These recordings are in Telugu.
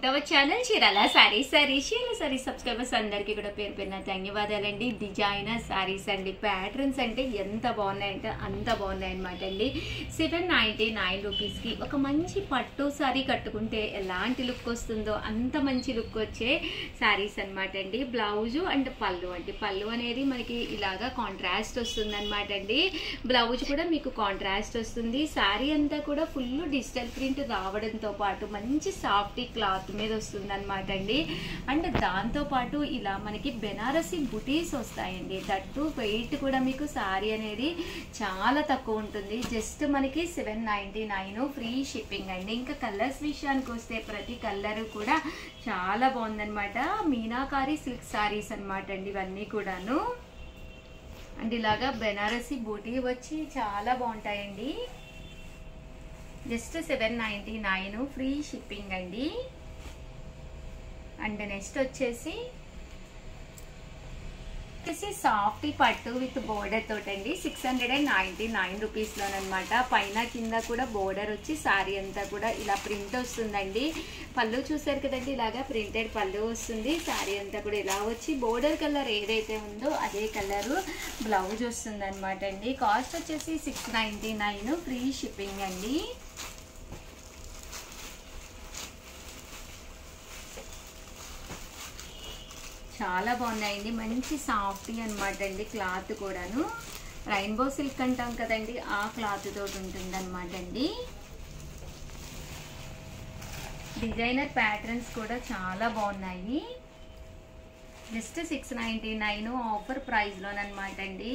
Channel Chirala saris sorry subscribers అందరికీ కూడా పేరు పేరున ధన్యవాదాలండి. డిజైనర్ సారీస్ అండి, ప్యాటర్న్స్ అంటే ఎంత బాగున్నాయంటే అంత బాగున్నాయి అనమాట అండి. 799 రూపీస్కి ఒక మంచి పట్టు సారీ కట్టుకుంటే ఎలాంటి లుక్ వస్తుందో అంత మంచి లుక్ వచ్చే సారీస్ అనమాట అండి. బ్లౌజు అండ్ పళ్ళు అండి, పళ్ళు అనేది మనకి ఇలాగా కాంట్రాస్ట్ వస్తుంది అనమాట అండి. బ్లౌజ్ కూడా మీకు కాంట్రాస్ట్ వస్తుంది. సారీ అంతా కూడా ఫుల్ డిజిటల్ ప్రింట్ రావడంతో పాటు మంచి సాఫ్ట్ క్లాత్ మీద వస్తుంది అనమాట అండి. అండ్ దాంతో పాటు ఇలా మనకి బెనారసి బుటీస్ వస్తాయండి. దట్టు వెయిట్ కూడా మీకు సారీ అనేది చాలా తక్కువ ఉంటుంది. జస్ట్ మనకి 799 ఫ్రీ షిప్పింగ్ అండి. ఇంకా కలర్స్ విషయానికి వస్తే ప్రతి కలర్ కూడా చాలా బాగుందనమాట. మీనాకారి సిల్క్ సారీస్ అనమాట అండి ఇవన్నీ కూడాను. అండ్ ఇలాగా బెనారసి బూటీ వచ్చి చాలా బాగుంటాయండి. జస్ట్ 799 ఫ్రీ షిప్పింగ్ అండి. అండ్ నెక్స్ట్ వచ్చేసి సాఫ్ట్ పట్టు విత్ బోర్డర్ తోటండి. 699 రూపీస్లోనమాట. పైన కింద కూడా బోర్డర్ వచ్చి సారీ అంతా కూడా ఇలా ప్రింట్ వస్తుందండి. పళ్ళు చూసారు కదండి, ఇలాగా ప్రింటెడ్ పళ్ళు వస్తుంది. సారీ అంతా కూడా ఇలా వచ్చి బోర్డర్ కలర్ ఏదైతే ఉందో అదే కలరు బ్లౌజ్ వస్తుంది అనమాట అండి. కాస్ట్ వచ్చేసి 699 ఫ్రీ షిప్పింగ్ అండి. చాలా బాగున్నాయండి, మంచి సాఫ్ట్ అనమాట అండి. క్లాత్ కూడాను రైన్బో సిల్క్ అంటాం కదండి, ఆ క్లాత్ తోటి ఉంటుంది అనమాట అండి. డిజైనర్ ప్యాటర్న్స్ కూడా చాలా బాగున్నాయి. జస్ట్ 699 ఆఫర్ ప్రైస్లోనమాట అండి.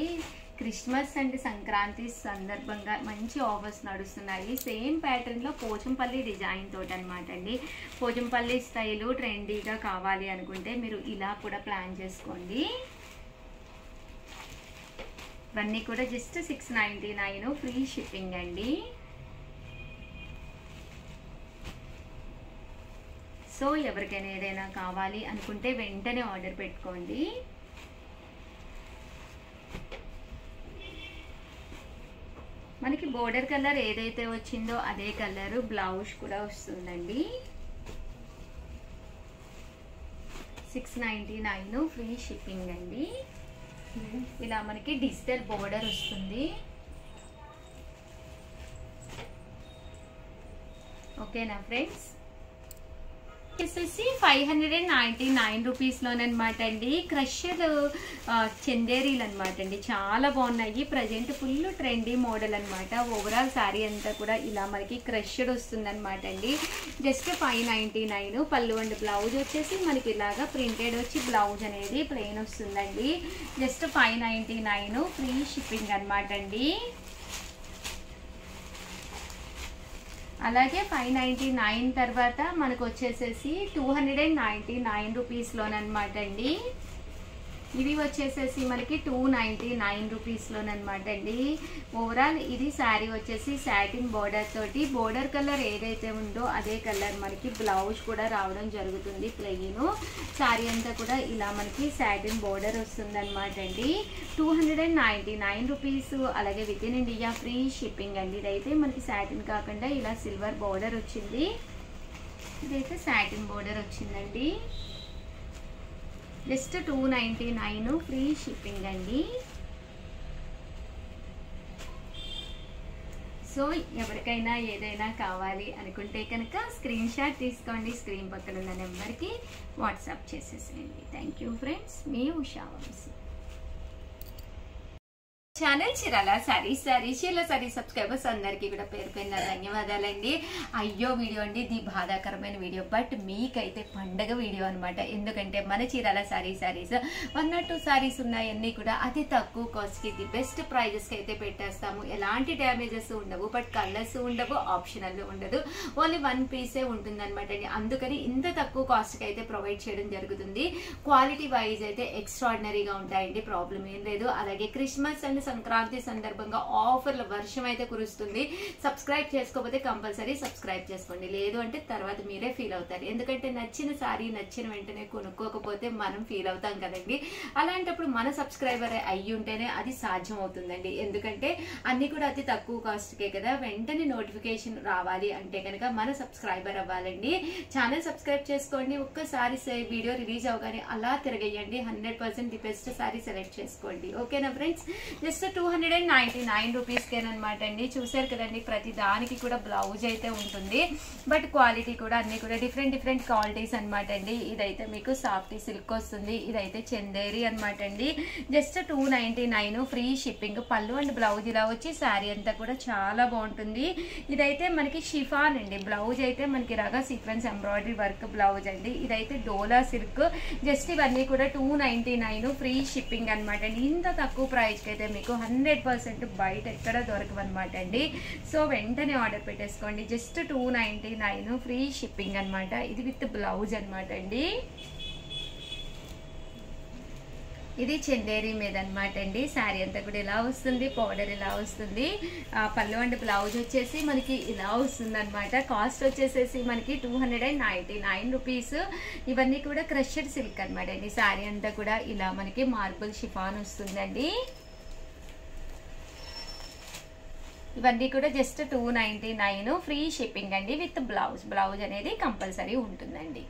క్రిస్మస్ అండ్ సంక్రాంతి సందర్భంగా మంచి ఆఫర్స్ నడుస్తున్నాయి. సేమ్ ప్యాటర్న్లో పోచంపల్లి డిజైన్ తోటి అనమాట అండి. పోచంపల్లి స్టైలు ట్రెండీగా కావాలి అనుకుంటే మీరు ఇలా కూడా ప్లాన్ చేసుకోండి. ఇవన్నీ కూడా జస్ట్ 699 ఫ్రీ షిప్పింగ్ అండి. సో ఎవరికైనా ఏదైనా కావాలి అనుకుంటే వెంటనే ఆర్డర్ పెట్టుకోండి. మనకి బోర్డర్ కలర్ ఏదైతే వచ్చిందో అదే కలర్ బ్లౌజ్ కూడా వస్తుందండి. 699 ఫ్రీ షిప్పింగ్ అండి. ఇలా మనకి డిజిటల్ బోర్డర్ వస్తుంది. ఓకేనా ఫ్రెండ్స్? వచ్చేసి 599 రూపీస్లోనమాట అండి. క్రషర్ చందేరీలు అనమాట అండి, చాలా బాగున్నాయి. ప్రజెంట్ ఫుల్ ట్రెండీ మోడల్ అనమాట. ఓవరాల్ శారీ అంతా కూడా ఇలా మనకి క్రషర్ వస్తుంది అనమాట అండి. జస్ట్ 599. పళ్ళు అండ్ బ్లౌజ్ వచ్చేసి మనకి ఇలాగా ప్రింటెడ్ వచ్చి బ్లౌజ్ అనేది ప్లెయిన్ వస్తుందండి. జస్ట్ 599 ఫ్రీ షిప్పింగ్ అనమాట అండి. అలాగే 599 తర్వాత మనకు వచ్చేసేసి 299 రూపీస్లోనమాట అండి. ఇవి వచ్చేసేసి మనకి 299 రూపీస్లోనమాట అండి. ఓవరాల్ ఇది శారీ వచ్చేసి సాటిన్ బోర్డర్ తోటి, బోర్డర్ కలర్ ఏదైతే ఉందో అదే కలర్ మనకి బ్లౌజ్ కూడా రావడం జరుగుతుంది. ప్లెయిన్ శారీ అంతా కూడా ఇలా మనకి సాటిన్ బోర్డర్ వస్తుంది అనమాట అండి. 299 రూపీస్. అలాగే with in India free shipping అండి. ఇదైతే మనకి సాటిన్ కాకుండా ఇలా సిల్వర్ బోర్డర్ వచ్చింది. ఇదైతే సాటిన్ బోర్డర్ వచ్చిందండి. జస్ట్ 299 ఫ్రీ షిప్పింగ్ అండి. సో ఎవరికైనా ఏదైనా కావాలి అనుకుంటే కనుక స్క్రీన్ షాట్ తీసుకోండి. స్క్రీన్ పక్కన ఉన్న నెంబర్కి వాట్సాప్ చేసేసేయండి. థ్యాంక్ యూ ఫ్రెండ్స్, మీ Usha Vamshi. Channel Chirala sarees subscribers అందరికీ కూడా పేరు పేరున ధన్యవాదాలండి. అయ్యో వీడియో అండి, ఇది బాధాకరమైన వీడియో, బట్ మీకైతే పండగ వీడియో అనమాట. ఎందుకంటే మన చీరాల సారీస్ 1 or 2 సారీస్ ఉన్నాయన్నీ కూడా అతి తక్కువ కాస్ట్కి ది బెస్ట్ ప్రైజెస్కి అయితే పెట్టేస్తాము. ఎలాంటి డ్యామేజెస్ ఉండవు, బట్ కలర్స్ ఉండవు, ఆప్షనల్ ఉండదు, ఓన్లీ 1 పీసే ఉంటుంది అనమాట అండి. అందుకని ఇంత తక్కువ కాస్ట్కి అయితే ప్రొవైడ్ చేయడం జరుగుతుంది. క్వాలిటీ వైజ్ అయితే ఎక్స్ట్రాడినరీగా ఉంటాయండి, ప్రాబ్లం ఏం లేదు. అలాగే క్రిస్మస్ అండ్ సంక్రాంతి సందర్భంగా ఆఫర్ల వర్షం అయితే కురుస్తుంది. సబ్స్క్రైబ్ చేసుకోకపోతే కంపల్సరీ సబ్స్క్రైబ్ చేసుకోండి, లేదు అంటే తర్వాత మీరే ఫీల్ అవుతారు. ఎందుకంటే నచ్చిన సారీ నచ్చిన వెంటనే కొనుక్కోకపోతే మనం ఫీల్ అవుతాం కదండి. అలాంటప్పుడు మన సబ్స్క్రైబర్ అయ్యి ఉంటేనే అది సాధ్యం అవుతుందండి. ఎందుకంటే అన్ని కూడా అతి తక్కువ కాస్ట్కే కదా. వెంటనే నోటిఫికేషన్ రావాలి అంటే కనుక మన సబ్స్క్రైబర్ అవ్వాలండి. ఛానల్ సబ్స్క్రైబ్ చేసుకోండి. ఒక్కసారి వీడియో రిలీజ్ అవగానే అలా తిరగేయండి. 100% ది బెస్ట్ సారీ సెలెక్ట్ చేసుకోండి. ఓకేనా ఫ్రెండ్స్, జస్ట్ 299 రూపీస్కేనమాట అండి. చూసారు కదండి, ప్రతి దానికి కూడా బ్లౌజ్ అయితే ఉంటుంది. బట్ క్వాలిటీ కూడా అన్ని కూడా డిఫరెంట్ క్వాలిటీస్ అనమాట అండి. ఇదైతే మీకు సాఫ్టీ సిల్క్ వస్తుంది, ఇదైతే చందేరి అనమాట అండి. Just 299 free shipping. పళ్ళు అండ్ బ్లౌజ్ ఇలా వచ్చి శారీ అంతా కూడా చాలా బాగుంటుంది. ఇదైతే మనకి షిఫాన్ అండి. బ్లౌజ్ అయితే మనకి ఇలాగా సీక్వెన్స్ ఎంబ్రాయిడరీ వర్క్ బ్లౌజ్ అండి. ఇదైతే డోలా సిల్క్. జస్ట్ ఇవన్నీ కూడా 299 ఫ్రీ షిప్పింగ్ అనమాట అండి. ఇంత తక్కువ ప్రైస్కి అయితే మీకు 100% బయట ఎక్కడ దొరకవన్నమాట అండి. సో వెంటనే ఆర్డర్ పెట్టేసుకోండి. జస్ట్ 299 ఫ్రీ షిప్పింగ్ అనమాట. ఇది విత్ బ్లౌజ్ అనమాట అండి. ఇది చందేరి మీద అనమాట అండి. శారీ అంతా కూడా ఇలా వస్తుంది, పౌడర్ ఇలా వస్తుంది. పళ్ళు అండ్ బ్లౌజ్ వచ్చేసి మనకి ఇలా వస్తుంది అనమాట. కాస్ట్ వచ్చేసేసి మనకి 299 రూపీస్. ఇవన్నీ కూడా క్రషర్ సిల్క్ అనమాట అండి. శారీ అంతా కూడా ఇలా మనకి మార్బుల్ షిఫాన్ వస్తుందండి. ఇవన్నీ కూడా జస్ట్ 299 ఫ్రీ షిప్పింగ్ అండి విత్ బ్లౌజ్. బ్లౌజ్ అనేది కంపల్సరీ ఉంటుందండి.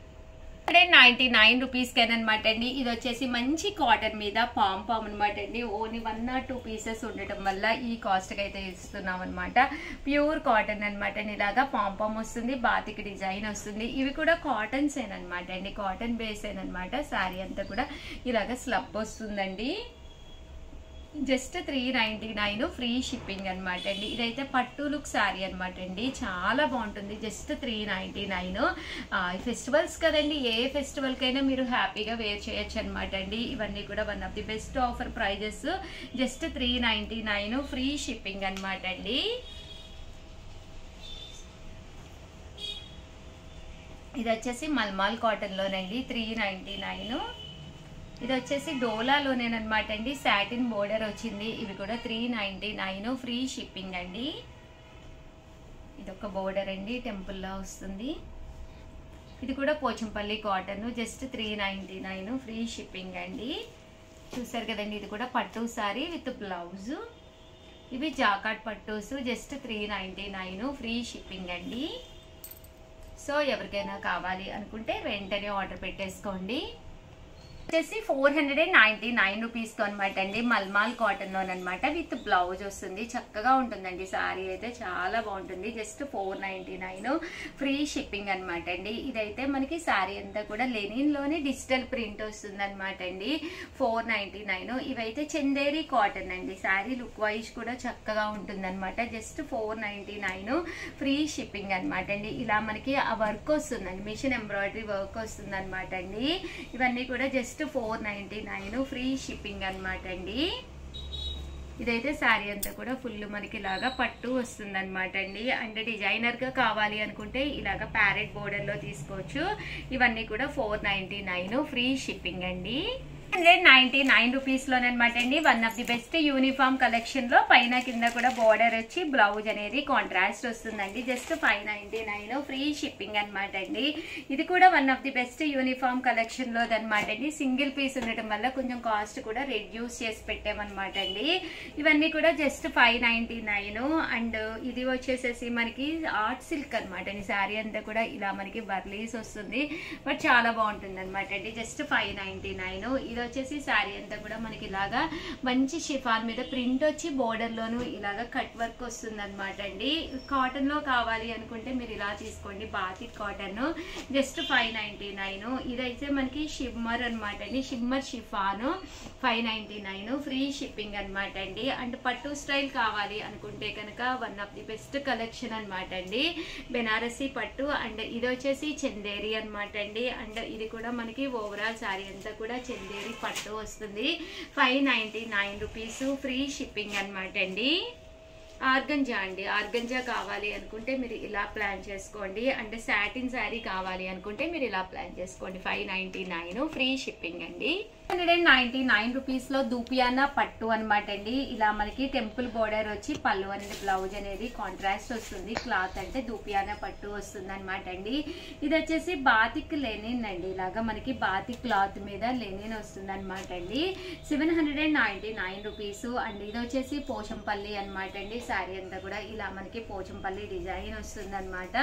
199 రూపీస్కేనమాట అండి. ఇది వచ్చేసి మంచి కాటన్ మీద పామ్ అనమాట అండి. ఓన్లీ 1 or 2 పీసెస్ ఉండటం వల్ల ఈ కాస్ట్కి అయితే ఇస్తున్నాం అనమాట. ప్యూర్ కాటన్ అనమాట అండి. ఇలాగా పామ్ వస్తుంది, బాతిక్ డిజైన్ వస్తుంది. ఇవి కూడా కాటన్స్ ఏనమాట అండి, కాటన్ బేస్ ఏనమాట. శారీ అంతా కూడా ఇలాగ స్లబ్ వస్తుందండి. జస్ట్ 399 ఫ్రీ షిప్పింగ్ అనమాట అండి. ఇదైతే పట్టు లుక్ శారీ అనమాట అండి. చాలా బాగుంటుంది. జస్ట్ 399. ఫెస్టివల్స్ కదండి, ఏ ఫెస్టివల్కైనా మీరు హ్యాపీగా వేర్ చేయొచ్చు అనమాట అండి. ఇవన్నీ కూడా one of the best offer prizes. Just 399 free shipping అనమాట అండి. ఇది వచ్చేసి మల్మాల్ కాటన్లోనండి, 399. ఇది వచ్చేసి డోలాలోనేనమాట అండి. సాటిన్ బోర్డర్ వచ్చింది. ఇవి కూడా 399 ఫ్రీ షిప్పింగ్ అండి. ఇదొక బోర్డర్ అండి, టెంపుల్లా వస్తుంది. ఇది కూడా Pochampally cotton. Just 399 free shipping అండి. చూసారు కదండి, ఇది కూడా పట్టు సారీ విత్ బ్లౌజ్. ఇవి జాకాట్ పట్టూస్. జస్ట్ 399 ఫ్రీ షిప్పింగ్ అండి. సో ఎవరికైనా కావాలి అనుకుంటే వెంటనే ఆర్డర్ పెట్టేసుకోండి. వచ్చేసి 499 రూపీస్తో అనమాట అండి. మల్మాల్ కాటన్లోనమాట విత్ బ్లౌజ్ వస్తుంది. చక్కగా ఉంటుందండి శారీ అయితే, చాలా బాగుంటుంది. జస్ట్ 499 ఫ్రీ షిప్పింగ్ అనమాట అండి. ఇదైతే మనకి శారీ అంతా కూడా లెనిన్లోనే డిజిటల్ ప్రింట్ వస్తుంది అనమాట అండి. 499. ఇవైతే చందేరి కాటన్ అండి. శారీ లుక్ వైజ్ కూడా చక్కగా ఉంటుంది అనమాట. జస్ట్ 499 ఫ్రీ షిప్పింగ్ అనమాట అండి. ఇలా మనకి ఆ వర్క్ వస్తుందండి, మిషన్ ఎంబ్రాయిడరీ వర్క్ వస్తుంది అనమాట అండి. ఇవన్నీ కూడా జస్ట్ 499 ఫ్రీ షిప్పింగ్ అనమాట అండి. ఇదైతే శారీ అంతా కూడా ఫుల్ మనకి ఇలాగా పట్టు వస్తుంది అనమాట అండి. అండ్ డిజైనర్ గా కావాలి అనుకుంటే ఇలాగా ప్యారెట్ బోర్డర్ లో తీసుకోవచ్చు. ఇవన్నీ కూడా 499 ఫ్రీ షిప్పింగ్ అండి. 199 రూపీస్లోనమాట అండి. One of the best uniform collection లో పైన కింద కూడా బోర్డర్ వచ్చి బ్లౌజ్ అనేది కాంట్రాస్ట్ వస్తుందండి. జస్ట్ 599 ఫ్రీ షిప్పింగ్ అనమాట అండి. ఇది కూడా one of the best uniform collection లో అనమాట అండి. సింగిల్ పీస్ ఉండటం వల్ల కొంచెం కాస్ట్ కూడా రెడ్యూస్ చేసి పెట్టామన్నమాట అండి. ఇవన్నీ కూడా జస్ట్ 599. అండ్ ఇది వచ్చేసేసి మనకి ఆర్ట్ సిల్క్ అనమాట అండి. శారీ అంతా కూడా ఇలా మనకి బర్లీస్ వస్తుంది, బట్ చాలా బాగుంటుంది అనమాట అండి. జస్ట్ 599. ఇది వచ్చేసి శారీ అంతా కూడా మనకి ఇలాగా మంచి షిఫాన్ మీద ప్రింట్ వచ్చి బోర్డర్ లోను ఇలాగా కట్ వర్క్ వస్తుంది అనమాట అండి. కాటన్ లో కావాలి అనుకుంటే మీరు ఇలా తీసుకోండి, బాతిక్ కాటన్. జస్ట్ 599. ఇదైతే మనకి షిమ్మర్ అనమాట అండి, షిమ్మర్ షిఫాన్. 599 ఫ్రీ షిప్పింగ్ అనమాట అండి. అండ్ పట్టు స్టైల్ కావాలి అనుకుంటే కనుక one of the best collection అనమాట అండి. బెనారసీ పట్టు. అండ్ ఇది వచ్చేసి చందేరి అనమాట అండి. అండ్ ఇది కూడా మనకి ఓవరాల్ శారీ అంతా కూడా చందేరి పట్టు వస్తుంది. 599 రూపీస్ ఫ్రీ షిప్పింగ్ అనమాట అండి. ఆర్గంజా అండి, ఆర్గంజా కావాలి అనుకుంటే మీరు ఇలా ప్లాన్ చేసుకోండి. అంటే సాటిన్ శారీ కావాలి అనుకుంటే మీరు ఇలా ప్లాన్ చేసుకోండి. 599 ఫ్రీ షిప్పింగ్ అండి. 199 రూపీస్లో దూపియానా పట్టు అనమాట అండి. ఇలా మనకి టెంపుల్ బోర్డర్ వచ్చి పళ్ళు అనేది బ్లౌజ్ అనేది కాంట్రాస్ట్ వస్తుంది. క్లాత్ అంటే దూపియానా పట్టు వస్తుంది అనమాట అండి. ఇది వచ్చేసి బాతిక్ లెనిన్ అండి. ఇలాగా మనకి బాతిక్ క్లాత్ మీద లెనిన్ వస్తుంది అనమాట అండి. 799 రూపీస్ అండి. ఇది వచ్చేసి పోచంపల్లి అనమాట అండి. శారీ అంతా కూడా ఇలా మనకి పోచంపల్లి డిజైన్ వస్తుంది అనమాట.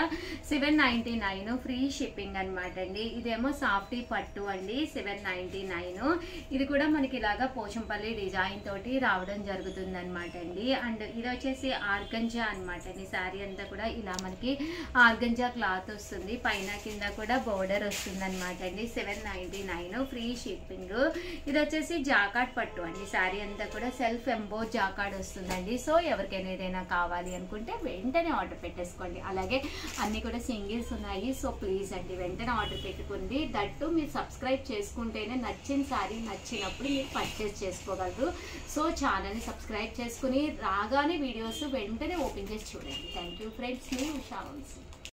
799 ఫ్రీ షిప్పింగ్ అనమాట అండి. ఇదేమో సాఫ్టీ పట్టు అండి. 799. ఇది కూడా మనకి ఇలాగా పోచంపల్లి డిజైన్ తోటి రావడం జరుగుతుంది అనమాట అండి. అండ్ ఇది వచ్చేసి ఆర్గంజా అనమాట అండి. శారీ అంతా కూడా ఇలా మనకి ఆర్గంజా క్లాత్ వస్తుంది. పైన కింద కూడా బోర్డర్ వస్తుంది అనమాట అండి. 799 ఫ్రీ షిప్పింగ్. ఇది వచ్చేసి జాకార్డ్ పట్టు అండి. శారీ అంతా కూడా సెల్ఫ్ ఎంబోస్ జాకార్డ్ వస్తుందండి. సో ఎవరికైనా ఏదైనా కావాలి అనుకుంటే వెంటనే ఆర్డర్ పెట్టేసుకోండి. అలాగే అన్ని కూడా సింగిల్స్ ఉన్నాయి. సో ప్లీజ్ అండి వెంటనే ఆర్డర్ పెట్టుకోండి. దట్టు మీరు సబ్స్క్రైబ్ చేసుకుంటేనే నచ్చిన శారీ నచ్చినప్పుడు మీరు పర్చేస్ చేసుకోగలరు. సో ఛానల్ని సబ్స్క్రైబ్ చేసుకుని రాగానే వీడియోస్ వెంటనే ఓపెన్ చేసి చూడండి. Thank you friends. మీ ఉషా వంశీ.